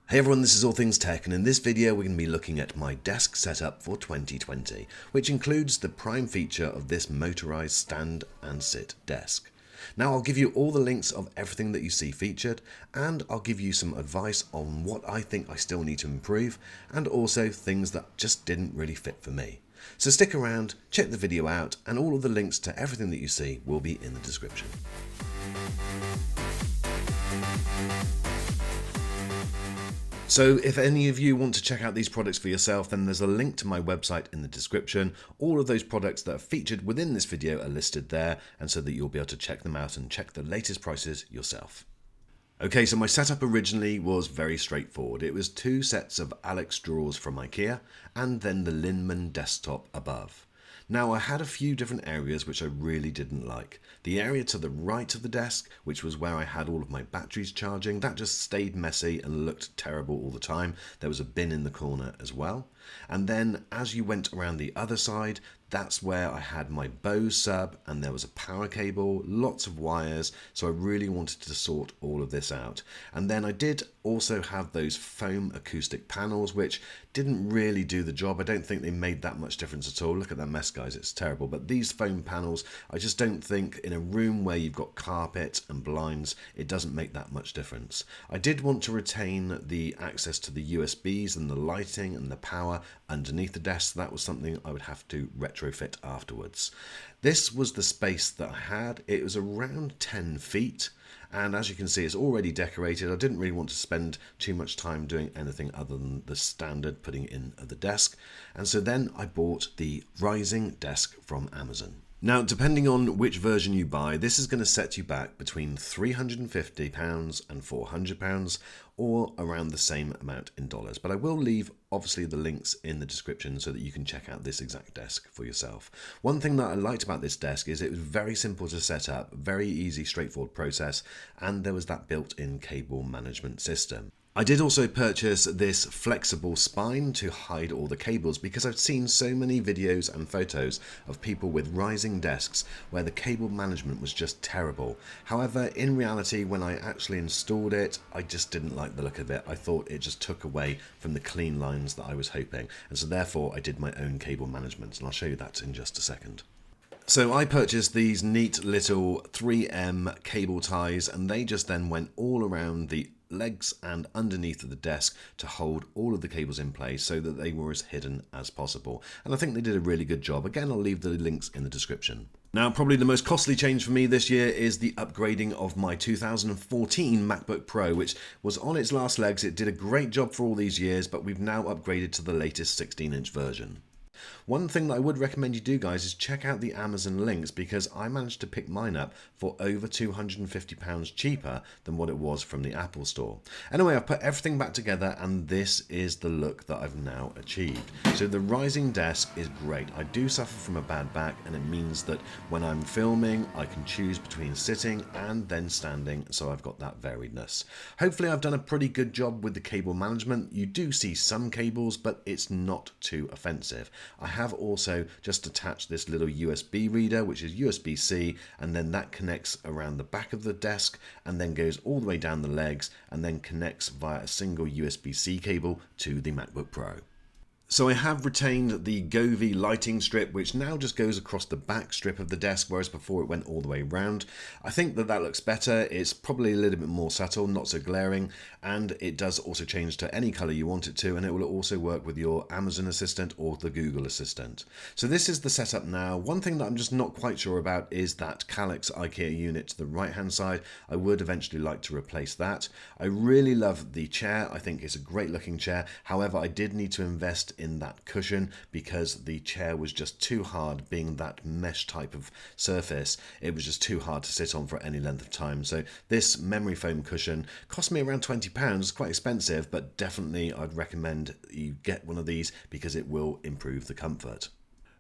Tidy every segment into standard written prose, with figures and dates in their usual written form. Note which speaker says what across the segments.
Speaker 1: Hey everyone, this is All Things Tech, and in this video we're going to be looking at my desk setup for 2020, which includes the prime feature of this motorized stand and sit desk. Now I'll give you all the links of everything that you see featured, and I'll give you some advice on what I think I still need to improve, and also things that just didn't really fit for me. So stick around, check the video out, and all of the links to everything that you see will be in the description. So if any of you want to check out these products for yourself, then there's a link to my website in the description. All of those products that are featured within this video are listed there, and so that you'll be able to check them out and check the latest prices yourself. Okay, so my setup originally was very straightforward. It was two sets of Alex drawers from IKEA and then the Linman desktop above. Now I had a few different areas which I really didn't like. The area to the right of the desk, which was where I had all of my batteries charging, that just stayed messy and looked terrible all the time. There was a bin in the corner as well. And then as you went around the other side, that's where I had my Bose sub, and there was a power cable, lots of wires, so I really wanted to sort all of this out. And then I did also have those foam acoustic panels, which didn't really do the job. I don't think they made that much difference at all. Look at that mess, guys, it's terrible. But these foam panels, I just don't think in a room where you've got carpet and blinds, it doesn't make that much difference. I did want to retain the access to the USBs and the lighting and the power underneath the desk. That was something I would have to retrofit afterwards. This was the space that I had. It was around 10 feet. And as you can see, it's already decorated. I didn't really want to spend too much time doing anything other than the standard putting in of the desk. And so then I bought the rising desk from Amazon. Now, depending on which version you buy, this is going to set you back between £350 and £400, or around the same amount in dollars. But I will leave, obviously, the links in the description so that you can check out this exact desk for yourself. One thing that I liked about this desk is it was very simple to set up, very easy, straightforward process, and there was that built-in cable management system. I did also purchase this flexible spine to hide all the cables, because I've seen so many videos and photos of people with rising desks where the cable management was just terrible. However, in reality, when I actually installed it, I just didn't like the look of it. I thought it just took away from the clean lines that I was hoping, and so therefore I did my own cable management, and I'll show you that in just a second. So I purchased these neat little 3M cable ties, and they just then went all around the legs and underneath of the desk to hold all of the cables in place so that they were as hidden as possible. And I think they did a really good job. Again, I'll leave the links in the description. Now, probably the most costly change for me this year is the upgrading of my 2014 MacBook Pro, which was on its last legs. It did a great job for all these years, but we've now upgraded to the latest 16-inch version. One thing that I would recommend you do, guys, is check out the Amazon links, because I managed to pick mine up for over £250 cheaper than what it was from the Apple Store. Anyway, I've put everything back together, and this is the look that I've now achieved. So the rising desk is great. I do suffer from a bad back, and it means that when I'm filming, I can choose between sitting and then standing, so I've got that variedness. Hopefully I've done a pretty good job with the cable management. You do see some cables, but it's not too offensive. I have also just attached this little USB reader, which is USB-C, and then that connects around the back of the desk and then goes all the way down the legs and then connects via a single USB-C cable to the MacBook Pro. So I have retained the Govee lighting strip, which now just goes across the back strip of the desk, whereas before it went all the way around. I think that that looks better. It's probably a little bit more subtle, not so glaring, and it does also change to any color you want it to, and it will also work with your Amazon Assistant or the Google Assistant. So this is the setup now. One thing that I'm just not quite sure about is that Calyx IKEA unit to the right hand side. I would eventually like to replace that. I really love the chair. I think it's a great looking chair. However, I did need to invest in that cushion because the chair was just too hard. Being that mesh type of surface, it was just too hard to sit on for any length of time. So this memory foam cushion cost me around £20, quite expensive, but definitely I'd recommend you get one of these because it will improve the comfort.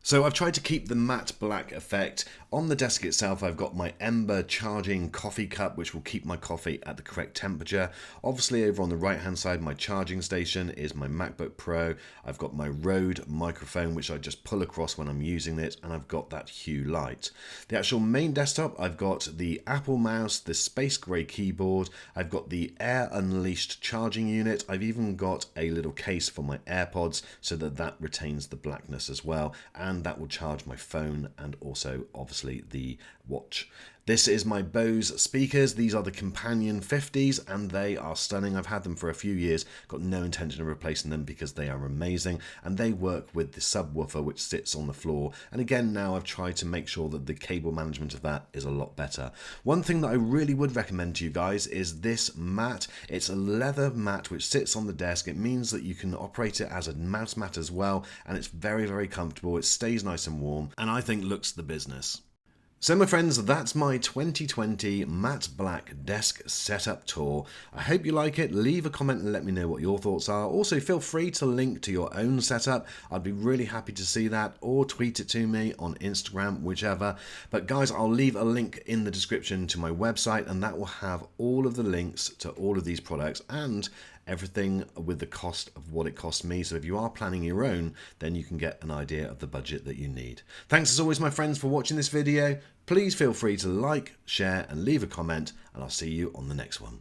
Speaker 1: So I've tried to keep the matte black effect. On the desk itself, I've got my Ember charging coffee cup, which will keep my coffee at the correct temperature. Obviously, over on the right hand side, my charging station is my MacBook Pro. I've got my Rode microphone, which I just pull across when I'm using it, and I've got that Hue light. The actual main desktop, I've got the Apple mouse, the space grey keyboard, I've got the Air Unleashed charging unit, I've even got a little case for my AirPods so that that retains the blackness as well, and that will charge my phone and also obviously the watch. This is my Bose speakers. These are the Companion 50s and they are stunning. I've had them for a few years, got no intention of replacing them because they are amazing, and they work with the subwoofer which sits on the floor. And again, now I've tried to make sure that the cable management of that is a lot better. One thing that I really would recommend to you guys is this mat. It's a leather mat which sits on the desk. It means that you can operate it as a mouse mat as well, and it's very, very comfortable. It stays nice and warm, and I think looks the business. So my friends, that's my 2020 matte black desk setup tour. I hope you like it. Leave a comment and let me know what your thoughts are. Also, feel free to link to your own setup. I'd be really happy to see that, or tweet it to me on Instagram, whichever. But guys, I'll leave a link in the description to my website, and that will have all of the links to all of these products and everything with the cost of what it costs me. So if you are planning your own, then you can get an idea of the budget that you need. Thanks as always, my friends, for watching this video. Please feel free to like, share, and leave a comment, and I'll see you on the next one.